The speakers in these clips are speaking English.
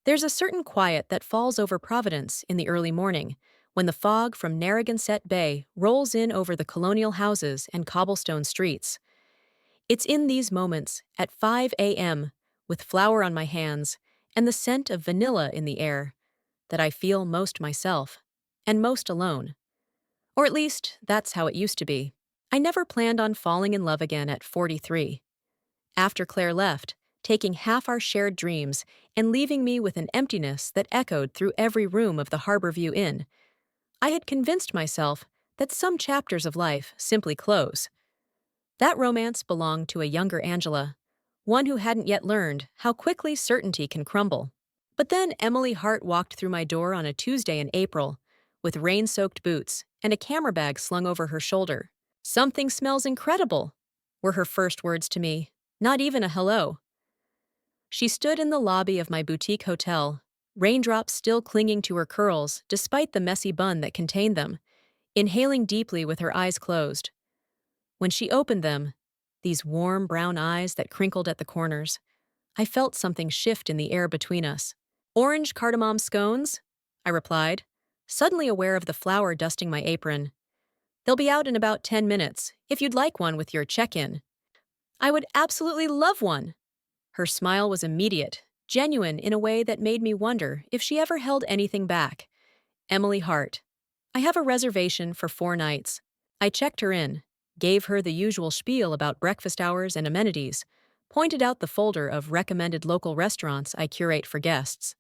There's a certain quiet that falls over Providence in the early morning, when the fog from Narragansett Bay rolls in over the colonial houses and cobblestone streets. It's in these moments, at 5 a.m., with flour on my hands and the scent of vanilla in the air, that I feel most myself, and most alone. Or at least, that's how it used to be. I never planned on falling in love again at 43. After Claire left, taking half our shared dreams and leaving me with an emptiness that echoed through every room of the Harborview Inn, I had convinced myself that some chapters of life simply close. That romance belonged to a younger Angela, one who hadn't yet learned how quickly certainty can crumble. But then Emily Hart walked through my door on a Tuesday in April, with rain-soaked boots and a camera bag slung over her shoulder. "Something smells incredible," were her first words to me, not even a hello. She stood in the lobby of my boutique hotel, raindrops still clinging to her curls despite the messy bun that contained them, inhaling deeply with her eyes closed. When she opened them, these warm brown eyes that crinkled at the corners, I felt something shift in the air between us. "Orange cardamom scones?" I replied, suddenly aware of the flour dusting my apron. "They'll be out in about 10 minutes, if you'd like one with your check-in." "I would absolutely love one." Her smile was immediate, genuine in a way that made me wonder if she ever held anything back. "Emily Hart. I have a reservation for 4 nights." I checked her in, gave her the usual spiel about breakfast hours and amenities, pointed out the folder of recommended local restaurants I curate for guests.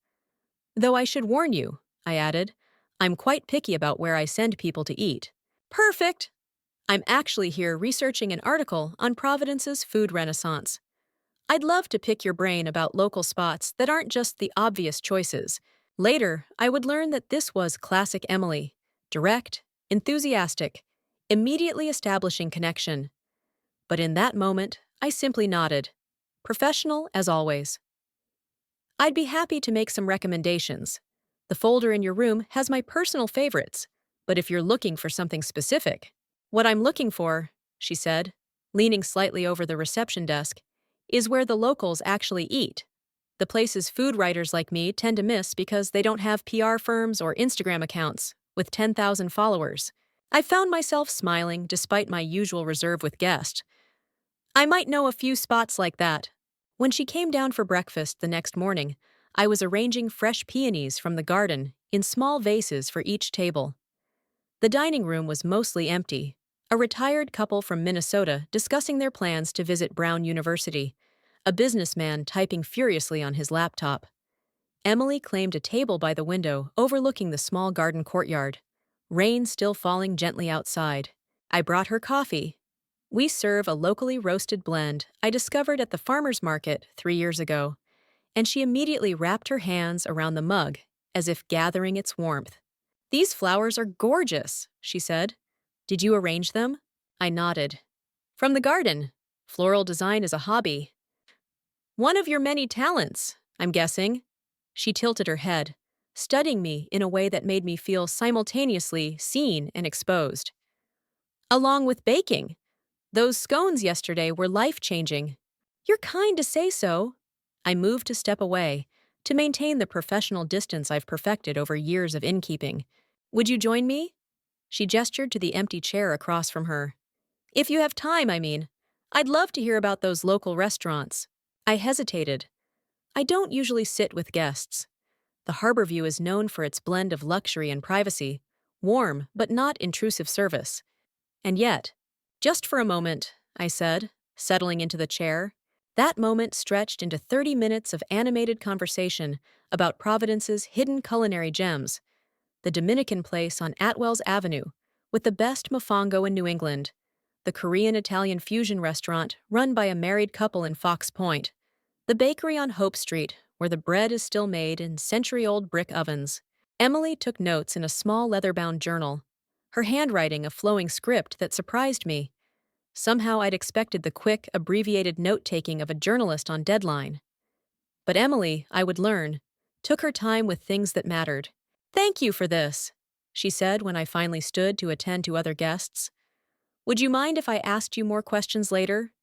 "Though I should warn you," I added, "I'm quite picky about where I send people to eat." "Perfect!" "I'm actually here researching an article on Providence's food renaissance. I'd love to pick your brain about local spots that aren't just the obvious choices." Later, I would learn that this was classic Emily, direct, enthusiastic, immediately establishing connection. But in that moment, I simply nodded, professional as always. "I'd be happy to make some recommendations. The folder in your room has my personal favorites, but if you're looking for something specific—" "What I'm looking for," she said, leaning slightly over the reception desk, "is where the locals actually eat. The places food writers like me tend to miss because they don't have PR firms or Instagram accounts with 10,000 followers." I found myself smiling despite my usual reserve with guests. "I might know a few spots like that." When she came down for breakfast the next morning, I was arranging fresh peonies from the garden in small vases for each table. The dining room was mostly empty, a retired couple from Minnesota discussing their plans to visit Brown University, a businessman typing furiously on his laptop. Emily claimed a table by the window overlooking the small garden courtyard, rain still falling gently outside. I brought her coffee. We serve a locally roasted blend I discovered at the farmer's market 3 years ago, and she immediately wrapped her hands around the mug as if gathering its warmth. "These flowers are gorgeous," she said. "Did you arrange them?" I nodded. "From the garden. Floral design is a hobby." "One of your many talents, I'm guessing." She tilted her head, studying me in a way that made me feel simultaneously seen and exposed. "Along with baking. Those scones yesterday were life-changing." "You're kind to say so." I moved to step away, to maintain the professional distance I've perfected over years of innkeeping. "Would you join me?" She gestured to the empty chair across from her. "If you have time, I mean. I'd love to hear about those local restaurants." I hesitated. I don't usually sit with guests. The Harborview is known for its blend of luxury and privacy, warm but not intrusive service. And yet, "Just for a moment," I said, settling into the chair. That moment stretched into 30 minutes of animated conversation about Providence's hidden culinary gems, the Dominican place on Atwell's Avenue, with the best mofongo in New England, the Korean-Italian fusion restaurant run by a married couple in Fox Point, the bakery on Hope Street, where the bread is still made in century-old brick ovens. Emily took notes in a small leather-bound journal, her handwriting a flowing script that surprised me. Somehow I'd expected the quick, abbreviated note-taking of a journalist on deadline. But Emily, I would learn, took her time with things that mattered. "Thank you for this," she said when I finally stood to attend to other guests. "Would you mind if I asked you more questions later?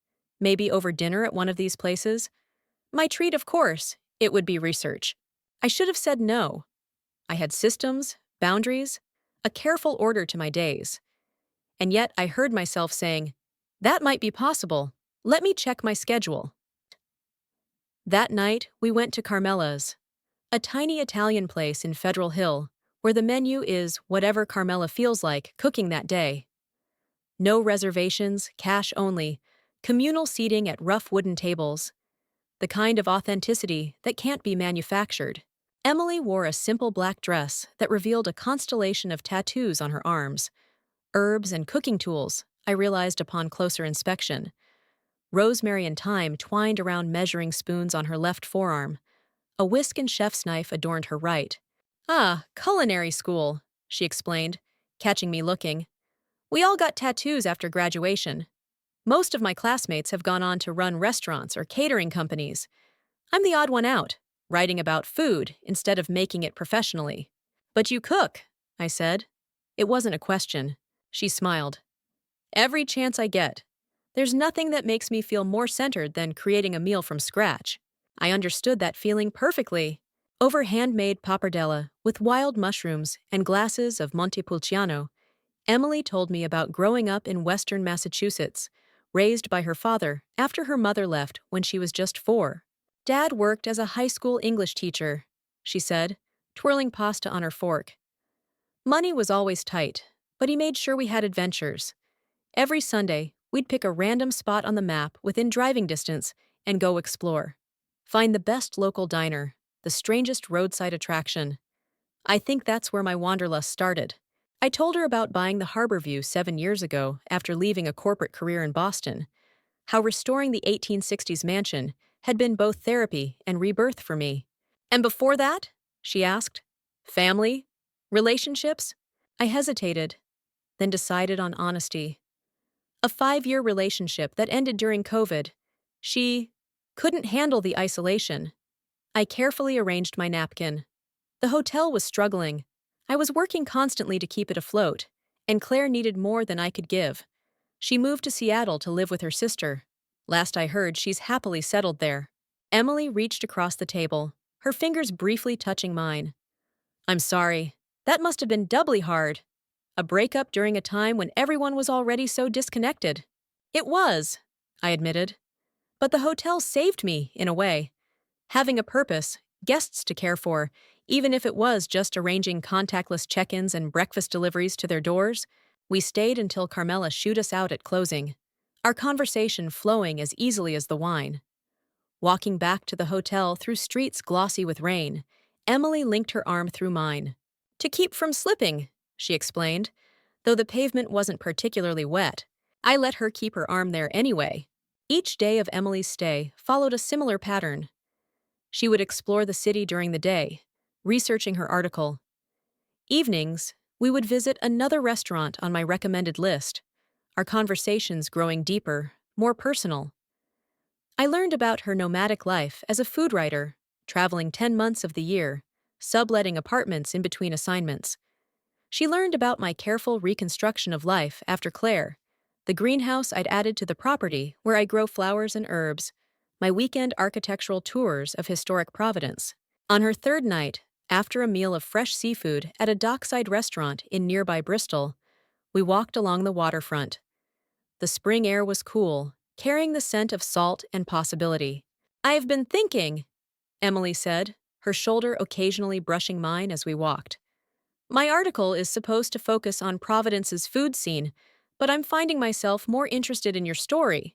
Maybe over dinner at one of these places?" "My treat, of course. It would be research." I should have said no. I had systems, boundaries, a careful order to my days. And yet I heard myself saying, "That might be possible. Let me check my schedule." That night, we went to Carmela's, a tiny Italian place in Federal Hill, where the menu is whatever Carmela feels like cooking that day. No reservations, cash only, communal seating at rough wooden tables, the kind of authenticity that can't be manufactured. Emily wore a simple black dress that revealed a constellation of tattoos on her arms, herbs and cooking tools, I realized upon closer inspection. Rosemary and thyme twined around measuring spoons on her left forearm. A whisk and chef's knife adorned her right. "Ah, culinary school," she explained, catching me looking. "We all got tattoos after graduation. Most of my classmates have gone on to run restaurants or catering companies. I'm the odd one out, writing about food instead of making it professionally." "But you cook," I said. It wasn't a question. She smiled. "Every chance I get. There's nothing that makes me feel more centered than creating a meal from scratch." I understood that feeling perfectly. Over handmade pappardelle with wild mushrooms and glasses of Montepulciano, Emily told me about growing up in western Massachusetts, raised by her father after her mother left when she was just 4. "Dad worked as a high school English teacher," she said, twirling pasta on her fork. "Money was always tight, but he made sure we had adventures. Every Sunday, we'd pick a random spot on the map within driving distance and go explore. Find the best local diner, the strangest roadside attraction. I think that's where my wanderlust started." I told her about buying the Harborview 7 years ago after leaving a corporate career in Boston, how restoring the 1860s mansion had been both therapy and rebirth for me. "And before that?" she asked. "Family? Relationships?" I hesitated, then decided on honesty. A 5-year relationship that ended during COVID. She couldn't handle the isolation. I carefully arranged my napkin. The hotel was struggling. I was working constantly to keep it afloat, and Claire needed more than I could give. She moved to Seattle to live with her sister. Last I heard, she's happily settled there. Emily reached across the table, her fingers briefly touching mine. "I'm sorry. That must have been doubly hard. A breakup during a time when everyone was already so disconnected." "It was," I admitted. "But the hotel saved me, in a way. Having a purpose, guests to care for, even if it was just arranging contactless check-ins and breakfast deliveries to their doors." We stayed until Carmela shooed us out at closing, our conversation flowing as easily as the wine. Walking back to the hotel through streets glossy with rain, Emily linked her arm through mine. "To keep from slipping," she explained, though the pavement wasn't particularly wet. I let her keep her arm there anyway. Each day of Emily's stay followed a similar pattern. She would explore the city during the day, researching her article. Evenings, we would visit another restaurant on my recommended list, our conversations growing deeper, more personal. I learned about her nomadic life as a food writer, traveling 10 months of the year, subletting apartments in between assignments. She learned about my careful reconstruction of life after Claire, the greenhouse I'd added to the property where I grow flowers and herbs, my weekend architectural tours of historic Providence. On her third night, after a meal of fresh seafood at a dockside restaurant in nearby Bristol, we walked along the waterfront. The spring air was cool, carrying the scent of salt and possibility. "I've been thinking," Emily said, her shoulder occasionally brushing mine as we walked. "My article is supposed to focus on Providence's food scene, but I'm finding myself more interested in your story.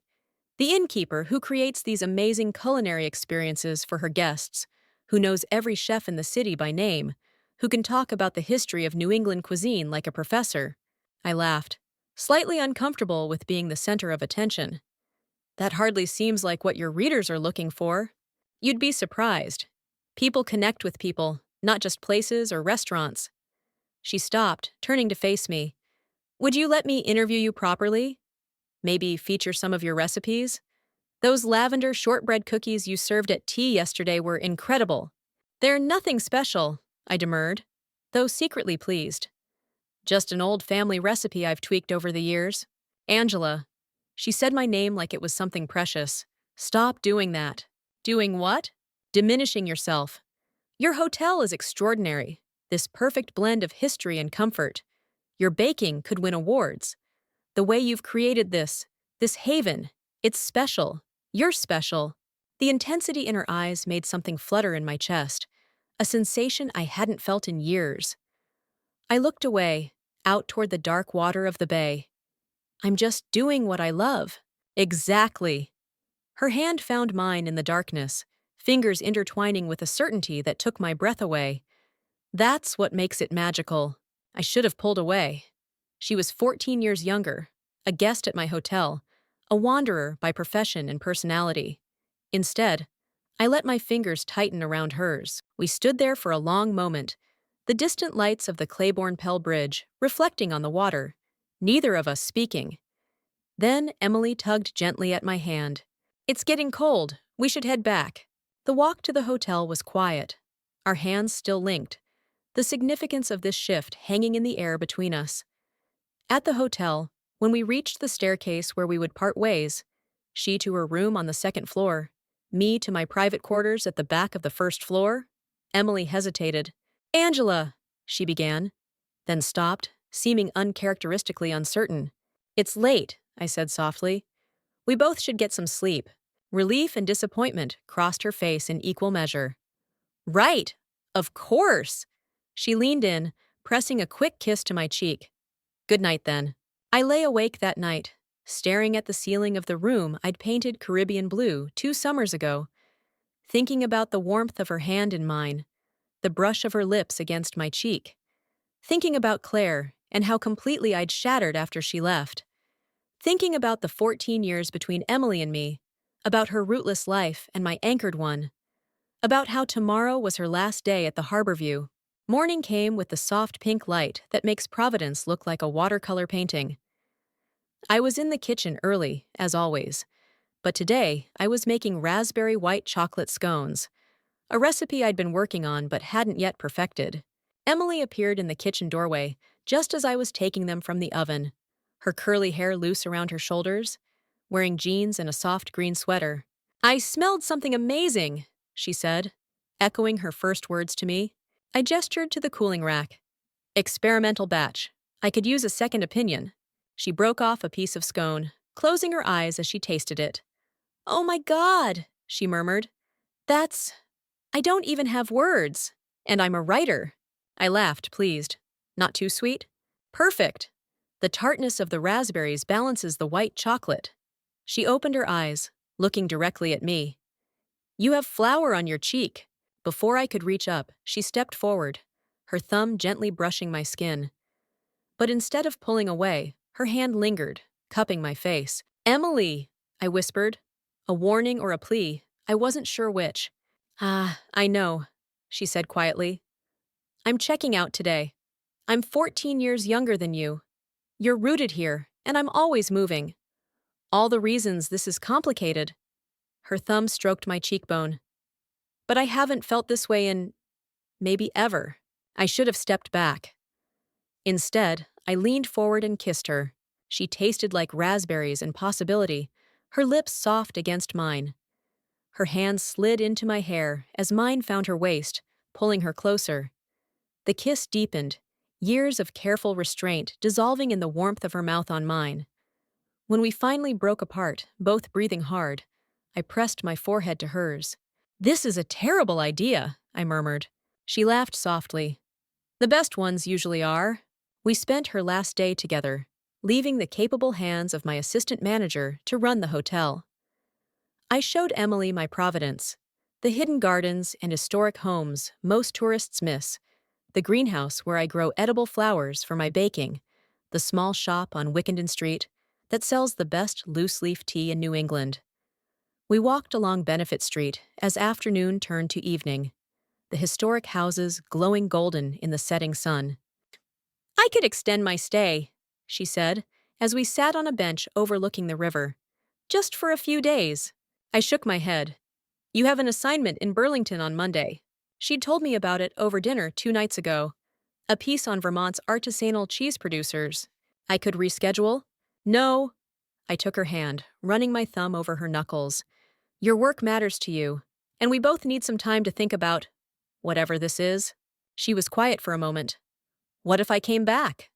The innkeeper who creates these amazing culinary experiences for her guests, who knows every chef in the city by name, who can talk about the history of New England cuisine like a professor." I laughed, slightly uncomfortable with being the center of attention. "That hardly seems like what your readers are looking for." "You'd be surprised. People connect with people, not just places or restaurants." She stopped, turning to face me. "Would you let me interview you properly? Maybe feature some of your recipes? Those lavender shortbread cookies you served at tea yesterday were incredible." "They're nothing special," I demurred, though secretly pleased. "Just an old family recipe I've tweaked over the years." "Angela." She said my name like it was something precious. "Stop doing that." "Doing what?" "Diminishing yourself. Your hotel is extraordinary, this perfect blend of history and comfort. Your baking could win awards. The way you've created this haven, it's special. You're special. The intensity in her eyes made something flutter in my chest, a sensation I hadn't felt in years. I looked away, out toward the dark water of the bay. I'm just doing what I love. Exactly. Her hand found mine in the darkness, fingers intertwining with a certainty that took my breath away. That's what makes it magical. I should have pulled away. She was 14 years younger, a guest at my hotel, a wanderer by profession and personality. Instead, I let my fingers tighten around hers. We stood there for a long moment, the distant lights of the Claiborne Pell Bridge reflecting on the water, neither of us speaking. Then Emily tugged gently at my hand. It's getting cold. We should head back. The walk to the hotel was quiet, our hands still linked, the significance of this shift hanging in the air between us. At the hotel, when we reached the staircase where we would part ways, she to her room on the second floor, me to my private quarters at the back of the first floor, Emily hesitated. Angela, she began, then stopped, seeming uncharacteristically uncertain. It's late, I said softly. We both should get some sleep. Relief and disappointment crossed her face in equal measure. Right, of course. She leaned in, pressing a quick kiss to my cheek. Good night, then. I lay awake that night, staring at the ceiling of the room I'd painted Caribbean blue 2 summers ago, thinking about the warmth of her hand in mine, the brush of her lips against my cheek, thinking about Claire and how completely I'd shattered after she left, thinking about the 14 years between Emily and me, about her rootless life and my anchored one, about how tomorrow was her last day at the Harborview. Morning came with the soft pink light that makes Providence look like a watercolor painting. I was in the kitchen early, as always, but today I was making raspberry white chocolate scones, a recipe I'd been working on but hadn't yet perfected. Emily appeared in the kitchen doorway just as I was taking them from the oven, her curly hair loose around her shoulders, wearing jeans and a soft green sweater. I smelled something amazing, she said, echoing her first words to me. I gestured to the cooling rack. Experimental batch. I could use a second opinion. She broke off a piece of scone, closing her eyes as she tasted it. Oh my God, she murmured. I don't even have words. And I'm a writer. I laughed, pleased. Not too sweet? Perfect. The tartness of the raspberries balances the white chocolate. She opened her eyes, looking directly at me. You have flour on your cheek. Before I could reach up, she stepped forward, her thumb gently brushing my skin. But instead of pulling away, her hand lingered, cupping my face. Emily, I whispered. A warning or a plea, I wasn't sure which. I know, she said quietly. I'm checking out today. I'm 14 years younger than you. You're rooted here, and I'm always moving. All the reasons this is complicated. Her thumb stroked my cheekbone. But I haven't felt this way in, maybe ever. I should have stepped back. Instead, I leaned forward and kissed her. She tasted like raspberries and possibility, her lips soft against mine. Her hands slid into my hair as mine found her waist, pulling her closer. The kiss deepened, years of careful restraint dissolving in the warmth of her mouth on mine. When we finally broke apart, both breathing hard, I pressed my forehead to hers. This is a terrible idea, I murmured. She laughed softly. The best ones usually are. We spent her last day together, leaving the capable hands of my assistant manager to run the hotel. I showed Emily my Providence, the hidden gardens and historic homes most tourists miss, the greenhouse where I grow edible flowers for my baking, the small shop on Wickenden Street that sells the best loose-leaf tea in New England. We walked along Benefit Street as afternoon turned to evening, the historic houses glowing golden in the setting sun. I could extend my stay, she said, as we sat on a bench overlooking the river. Just for a few days. I shook my head. You have an assignment in Burlington on Monday. She'd told me about it over dinner 2 nights ago. A piece on Vermont's artisanal cheese producers. I could reschedule? No. I took her hand, running my thumb over her knuckles. Your work matters to you, and we both need some time to think about whatever this is. She was quiet for a moment. What if I came back?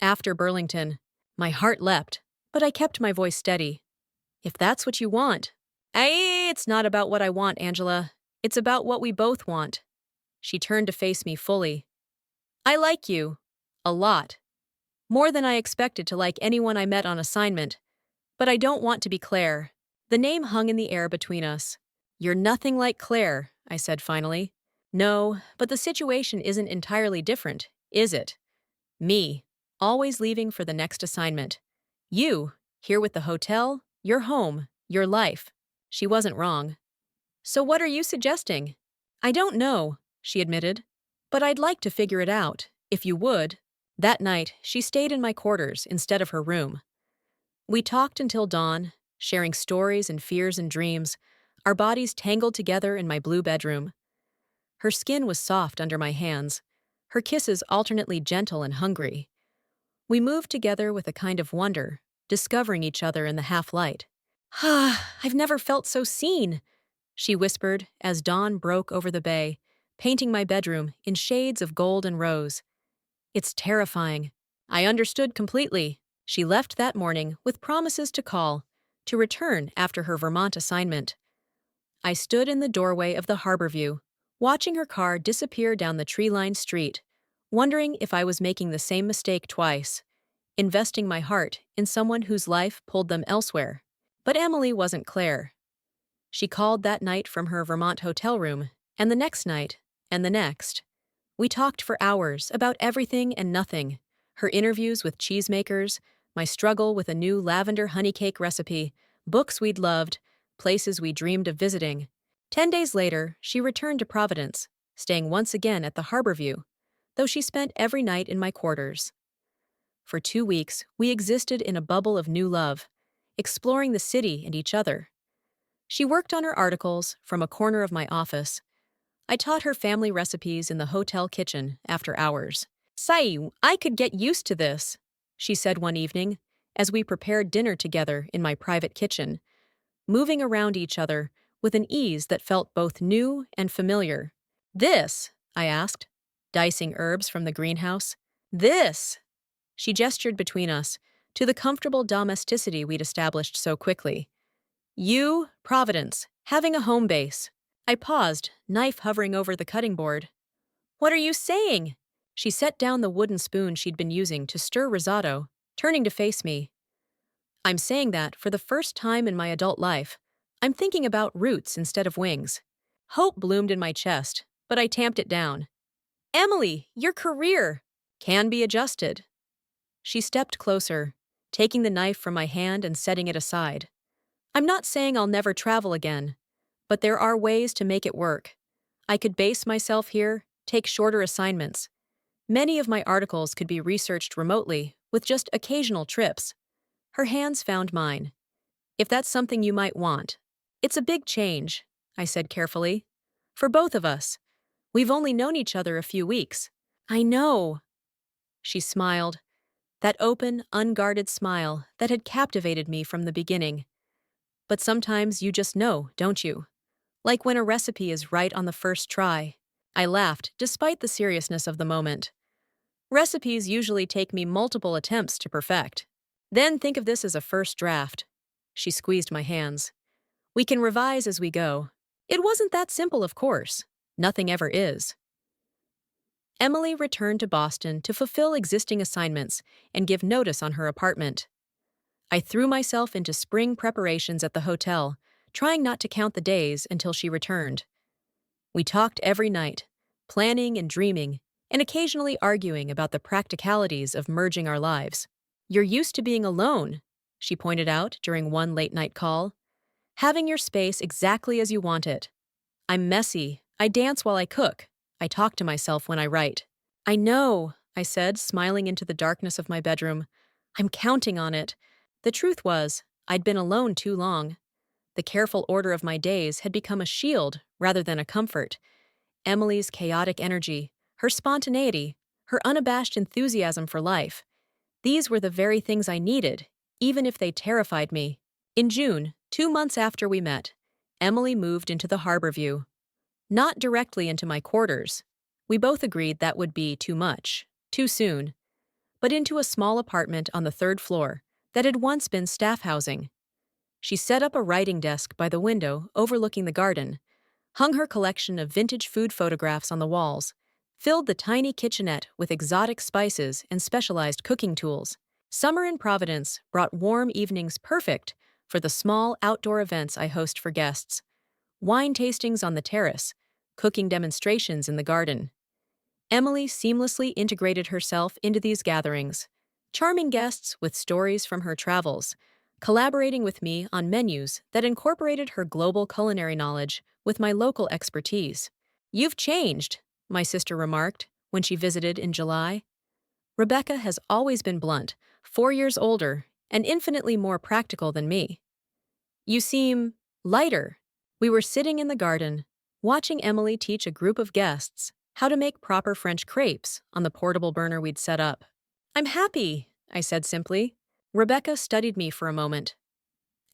After Burlington, my heart leapt, but I kept my voice steady. If that's what you want. It's not about what I want, Angela. It's about what we both want. She turned to face me fully. I like you. A lot. More than I expected to like anyone I met on assignment. But I don't want to be Claire. The name hung in the air between us. You're nothing like Claire, I said finally. No, but the situation isn't entirely different, is it? Me, always leaving for the next assignment. You, here with the hotel, your home, your life. She wasn't wrong. So what are you suggesting? I don't know, she admitted. But I'd like to figure it out, if you would. That night, she stayed in my quarters instead of her room. We talked until dawn, sharing stories and fears and dreams, our bodies tangled together in my blue bedroom. Her skin was soft under my hands, her kisses alternately gentle and hungry. We moved together with a kind of wonder, discovering each other in the half-light. I've never felt so seen, she whispered as dawn broke over the bay, painting my bedroom in shades of gold and rose. It's terrifying. I understood completely. She left that morning with promises to call, to return after her Vermont assignment. I stood in the doorway of the Harborview, watching her car disappear down the tree-lined street, wondering if I was making the same mistake twice, investing my heart in someone whose life pulled them elsewhere. But Emily wasn't Claire. She called that night from her Vermont hotel room, and the next night, and the next. We talked for hours about everything and nothing, her interviews with cheesemakers, my struggle with a new lavender honey cake recipe, books we'd loved, places we dreamed of visiting. 10 days later, she returned to Providence, staying once again at the Harborview, though she spent every night in my quarters. For 2 weeks, we existed in a bubble of new love, exploring the city and each other. She worked on her articles from a corner of my office. I taught her family recipes in the hotel kitchen after hours. Say, I could get used to this, she said one evening, as we prepared dinner together in my private kitchen, moving around each other with an ease that felt both new and familiar. This, I asked, dicing herbs from the greenhouse. This, she gestured between us, to the comfortable domesticity we'd established so quickly. You, Providence, having a home base. I paused, knife hovering over the cutting board. What are you saying? She set down the wooden spoon she'd been using to stir risotto, turning to face me. I'm saying that, for the first time in my adult life, I'm thinking about roots instead of wings. Hope bloomed in my chest, but I tamped it down. Emily, your career can be adjusted. She stepped closer, taking the knife from my hand and setting it aside. I'm not saying I'll never travel again, but there are ways to make it work. I could base myself here, take shorter assignments. Many of my articles could be researched remotely, with just occasional trips. Her hands found mine. If that's something you might want. It's a big change, I said carefully. For both of us. We've only known each other a few weeks. I know. She smiled, that open, unguarded smile that had captivated me from the beginning. But sometimes you just know, don't you? Like when a recipe is right on the first try. I laughed, despite the seriousness of the moment. Recipes usually take me multiple attempts to perfect. Then think of this as a first draft. She squeezed my hands. We can revise as we go. It wasn't that simple, of course. Nothing ever is. Emily returned to Boston to fulfill existing assignments and give notice on her apartment. I threw myself into spring preparations at the hotel, trying not to count the days until she returned. We talked every night, planning and dreaming, and occasionally arguing about the practicalities of merging our lives. You're used to being alone, she pointed out during one late-night call. Having your space exactly as you want it. I'm messy. I dance while I cook. I talk to myself when I write. I know, I said, smiling into the darkness of my bedroom. I'm counting on it. The truth was, I'd been alone too long. The careful order of my days had become a shield rather than a comfort. Emily's chaotic energy, her spontaneity, her unabashed enthusiasm for life. These were the very things I needed, even if they terrified me. In June, 2 months after we met, Emily moved into the Harborview. Not directly into my quarters. We both agreed that would be too much, too soon, but into a small apartment on the third floor that had once been staff housing. She set up a writing desk by the window overlooking the garden, hung her collection of vintage food photographs on the walls, filled the tiny kitchenette with exotic spices and specialized cooking tools. Summer in Providence brought warm evenings perfect for the small outdoor events I host for guests. Wine tastings on the terrace, cooking demonstrations in the garden. Emily seamlessly integrated herself into these gatherings, charming guests with stories from her travels, collaborating with me on menus that incorporated her global culinary knowledge with my local expertise. "You've changed," my sister remarked when she visited in July. Rebecca has always been blunt, 4 years older, and infinitely more practical than me. "You seem lighter." We were sitting in the garden, watching Emily teach a group of guests how to make proper French crepes on the portable burner we'd set up. "I'm happy," I said simply. Rebecca studied me for a moment.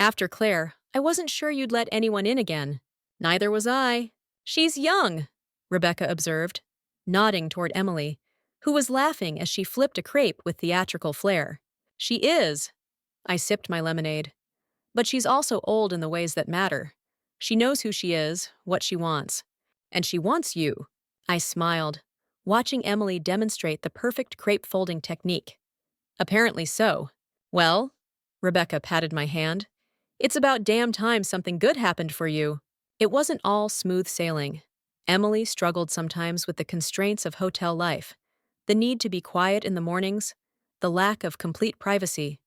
"After Claire, I wasn't sure you'd let anyone in again." "Neither was I." "She's young," Rebecca observed, nodding toward Emily, who was laughing as she flipped a crepe with theatrical flair. "She is." I sipped my lemonade. "But she's also old in the ways that matter. She knows who she is, what she wants. And she wants you." I smiled, watching Emily demonstrate the perfect crepe folding technique. "Apparently so." "Well," Rebecca patted my hand, "it's about damn time something good happened for you." It wasn't all smooth sailing. Emily struggled sometimes with the constraints of hotel life, the need to be quiet in the mornings, the lack of complete privacy,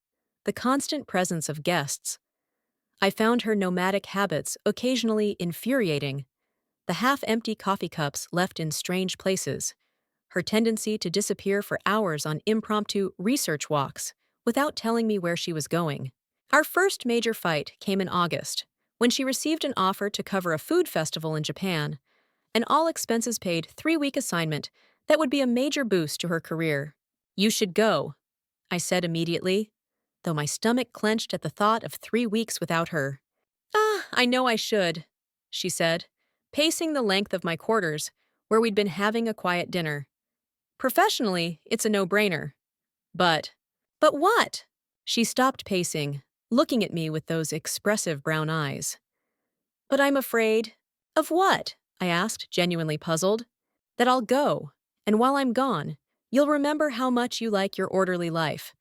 the constant presence of guests. I found her nomadic habits occasionally infuriating, the half-empty coffee cups left in strange places, her tendency to disappear for hours on impromptu research walks without telling me where she was going. Our first major fight came in August, when she received an offer to cover a food festival in Japan, an all-expenses-paid 3-week assignment that would be a major boost to her career. "You should go," I said immediately, though my stomach clenched at the thought of 3 weeks without her. I know I should," she said, pacing the length of my quarters, where we'd been having a quiet dinner. "Professionally, it's a no-brainer. But what?" She stopped pacing, looking at me with those expressive brown eyes. "But I'm afraid." "Of what?" I asked, genuinely puzzled. "That I'll go, and while I'm gone, you'll remember how much you like your orderly life.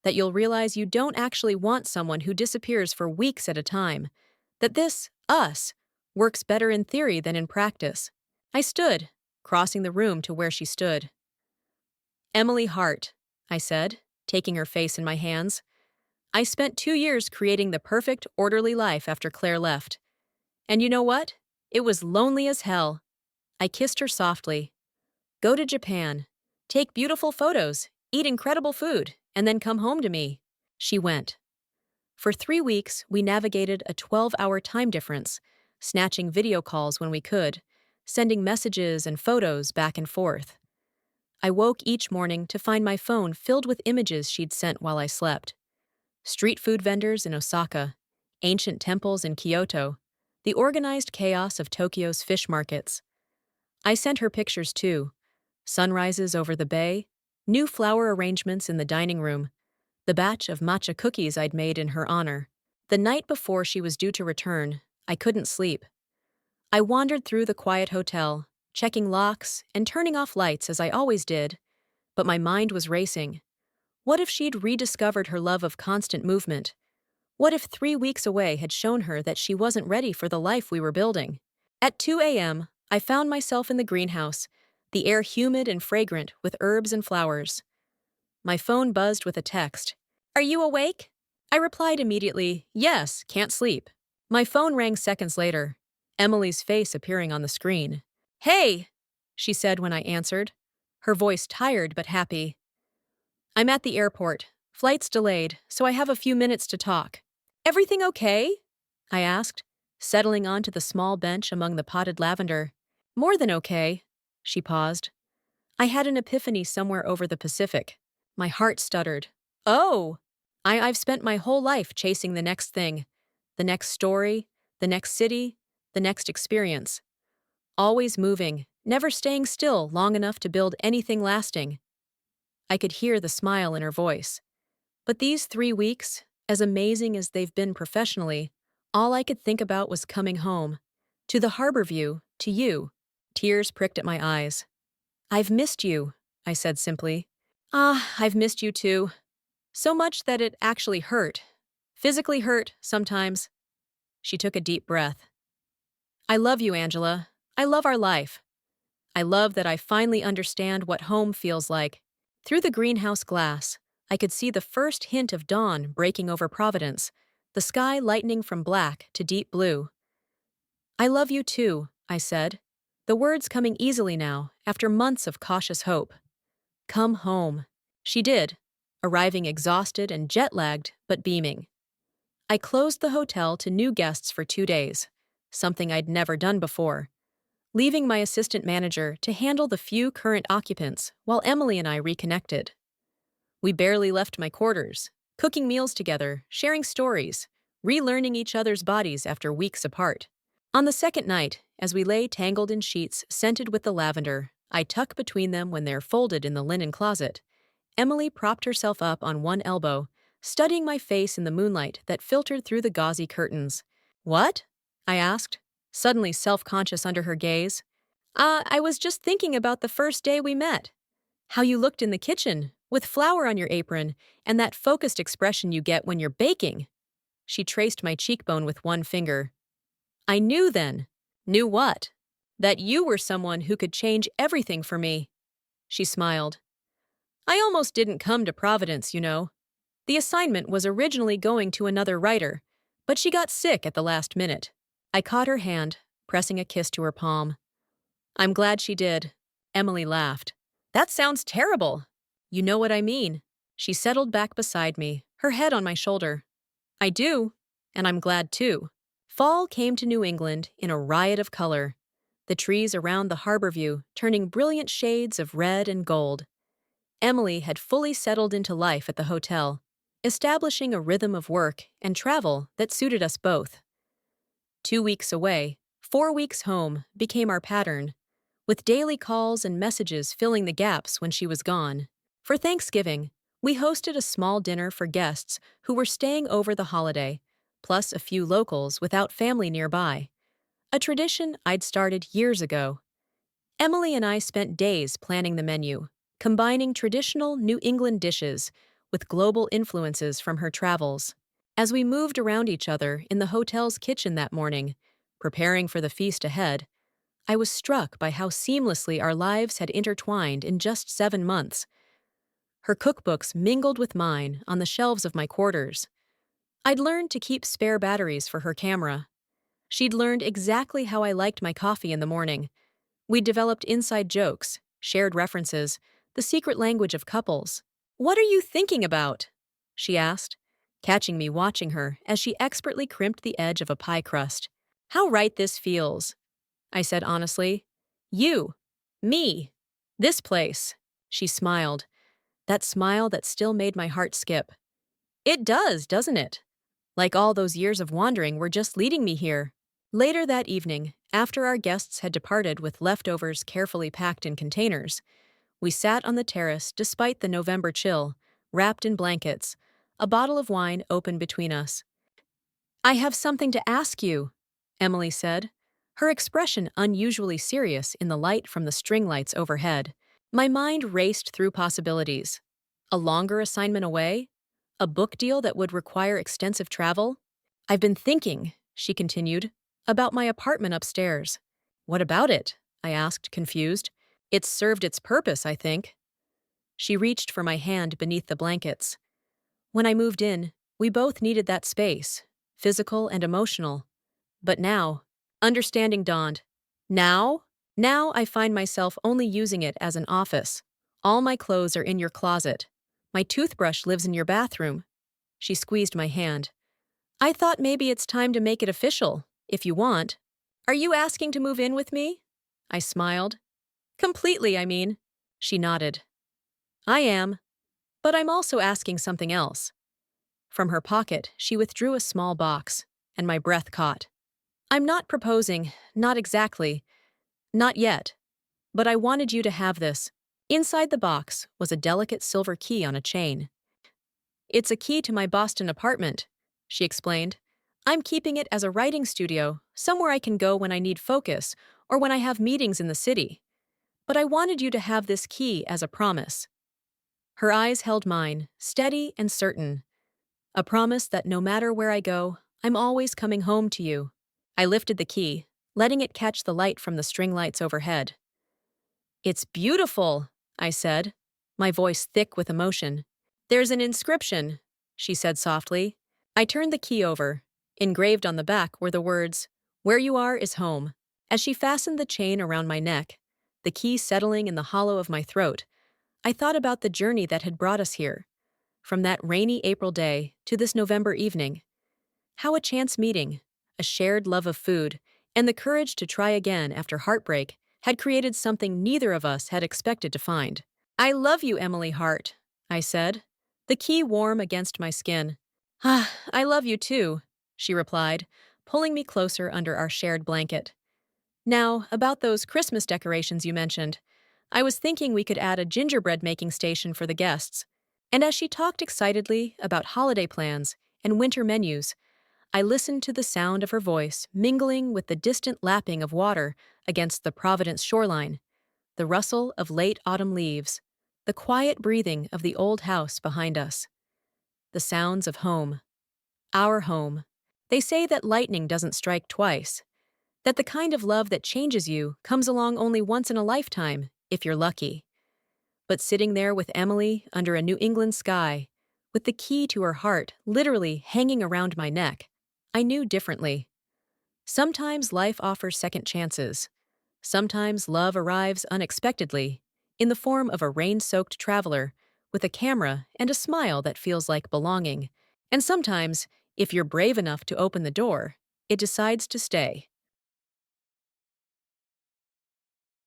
That you'll realize you don't actually want someone who disappears for weeks at a time. That this, us, works better in theory than in practice." I stood, crossing the room to where she stood. "Emily Hart," I said, taking her face in my hands. "I spent 2 years creating the perfect, orderly life after Claire left. And you know what? It was lonely as hell." I kissed her softly. "Go to Japan. Take beautiful photos, eat incredible food, and then come home to me." She went. For 3 weeks, we navigated a 12-hour time difference, snatching video calls when we could, sending messages and photos back and forth. I woke each morning to find my phone filled with images she'd sent while I slept. Street food vendors in Osaka, ancient temples in Kyoto, the organized chaos of Tokyo's fish markets. I sent her pictures too. Sunrises over the bay, new flower arrangements in the dining room, the batch of matcha cookies I'd made in her honor. The night before she was due to return, I couldn't sleep. I wandered through the quiet hotel, checking locks and turning off lights as I always did, but my mind was racing. What if she'd rediscovered her love of constant movement? What if 3 weeks away had shown her that she wasn't ready for the life we were building? At 2 a.m., I found myself in the greenhouse, the air humid and fragrant with herbs and flowers. My phone buzzed with a text. "Are you awake?" I replied immediately, "Yes, can't sleep." My phone rang seconds later, Emily's face appearing on the screen. "Hey," she said when I answered, her voice tired but happy. "I'm at the airport. Flight's delayed, so I have a few minutes to talk." "Everything okay?" I asked, settling onto the small bench among the potted lavender. "More than okay." She paused. "I had an epiphany somewhere over the Pacific." My heart stuttered. "Oh!" I've spent my whole life chasing the next thing, the next story, the next city, the next experience. always moving, never staying still long enough to build anything lasting. I could hear the smile in her voice. But these 3 weeks, as amazing as they've been professionally, all I could think about was coming home. To the harbor view, to you. Tears pricked at my eyes. I've missed you, I said simply. Ah, I've missed you too. So much that it actually hurt. Physically hurt, sometimes. She took a deep breath. I love you, Angela. I love our life. I love that I finally understand what home feels like. Through the greenhouse glass, I could see the first hint of dawn breaking over Providence, the sky lightening from black to deep blue. I love you too, I said, the words coming easily now after months of cautious hope. Come home. She did, arriving exhausted and jet-lagged, but beaming. I closed the hotel to new guests for 2 days, something I'd never done before, leaving my assistant manager to handle the few current occupants while Emily and I reconnected. We barely left my quarters, cooking meals together, sharing stories, relearning each other's bodies after weeks apart. On the second night, as we lay tangled in sheets scented with the lavender, I tuck between them when they're folded in the linen closet. Emily propped herself up on one elbow, studying my face in the moonlight that filtered through the gauzy curtains. What? I asked, suddenly self-conscious under her gaze. I was just thinking about the first day we met. How you looked in the kitchen, with flour on your apron, and that focused expression you get when you're baking. She traced my cheekbone with one finger. I knew then. Knew what? That you were someone who could change everything for me. She smiled. I almost didn't come to Providence, you know. The assignment was originally going to another writer, but she got sick at the last minute. I caught her hand, pressing a kiss to her palm. I'm glad she did. Emily laughed. That sounds terrible. You know what I mean. She settled back beside me, her head on my shoulder. I do, and I'm glad too. Fall came to New England in a riot of color, the trees around the harbor view turning brilliant shades of red and gold. Emily had fully settled into life at the hotel, establishing a rhythm of work and travel that suited us both. 2 weeks away, 4 weeks home became our pattern, with daily calls and messages filling the gaps when she was gone. For Thanksgiving, we hosted a small dinner for guests who were staying over the holiday, plus a few locals without family nearby, a tradition I'd started years ago. Emily and I spent days planning the menu, combining traditional New England dishes with global influences from her travels. As we moved around each other in the hotel's kitchen that morning, preparing for the feast ahead, I was struck by how seamlessly our lives had intertwined in just 7 months. Her cookbooks mingled with mine on the shelves of my quarters. I'd learned to keep spare batteries for her camera. She'd learned exactly how I liked my coffee in the morning. We'd developed inside jokes, shared references, the secret language of couples. What are you thinking about? She asked, catching me watching her as she expertly crimped the edge of a pie crust. How right this feels, I said honestly. You. Me. This place. She smiled, that smile that still made my heart skip. It does, doesn't it? Like all those years of wandering were just leading me here. Later that evening, after our guests had departed with leftovers carefully packed in containers, we sat on the terrace despite the November chill, wrapped in blankets, a bottle of wine open between us. I have something to ask you, Emily said, her expression unusually serious in the light from the string lights overhead. My mind raced through possibilities. A longer assignment away? A book deal that would require extensive travel? I've been thinking, she continued, about my apartment upstairs. What about it? I asked, confused. It's served its purpose, I think. She reached for my hand beneath the blankets. When I moved in, we both needed that space, physical and emotional. But now, understanding dawned. Now? Now I find myself only using it as an office. All my clothes are in your closet. My toothbrush lives in your bathroom. She squeezed my hand. I thought maybe it's time to make it official, if you want. Are you asking to move in with me? I smiled. Completely, I mean. She nodded. I am. But I'm also asking something else. From her pocket, she withdrew a small box, and my breath caught. I'm not proposing, not exactly. Not yet, but I wanted you to have this. Inside the box was a delicate silver key on a chain. It's a key to my Boston apartment, she explained. I'm keeping it as a writing studio, somewhere I can go when I need focus or when I have meetings in the city. But I wanted you to have this key as a promise. Her eyes held mine, steady and certain. A promise that no matter where I go, I'm always coming home to you. I lifted the key, letting it catch the light from the string lights overhead. It's beautiful, I said, my voice thick with emotion. There's an inscription, she said softly. I turned the key over. Engraved on the back were the words, "Where you are is home." As she fastened the chain around my neck, the key settling in the hollow of my throat, I thought about the journey that had brought us here. From that rainy April day to this November evening. How a chance meeting, a shared love of food, and the courage to try again after heartbreak had created something neither of us had expected to find. I love you, Emily Hart, I said, the key warm against my skin. Ah, I love you too, she replied, pulling me closer under our shared blanket. Now, about those Christmas decorations you mentioned, I was thinking we could add a gingerbread making station for the guests. And as she talked excitedly about holiday plans and winter menus, I listened to the sound of her voice mingling with the distant lapping of water against the Providence shoreline, the rustle of late autumn leaves, the quiet breathing of the old house behind us. The sounds of home. Our home. They say that lightning doesn't strike twice, that the kind of love that changes you comes along only once in a lifetime, if you're lucky. But sitting there with Emily under a New England sky, with the key to her heart literally hanging around my neck, I knew differently. Sometimes life offers second chances. Sometimes love arrives unexpectedly, in the form of a rain-soaked traveler with a camera and a smile that feels like belonging. And sometimes, if you're brave enough to open the door, it decides to stay.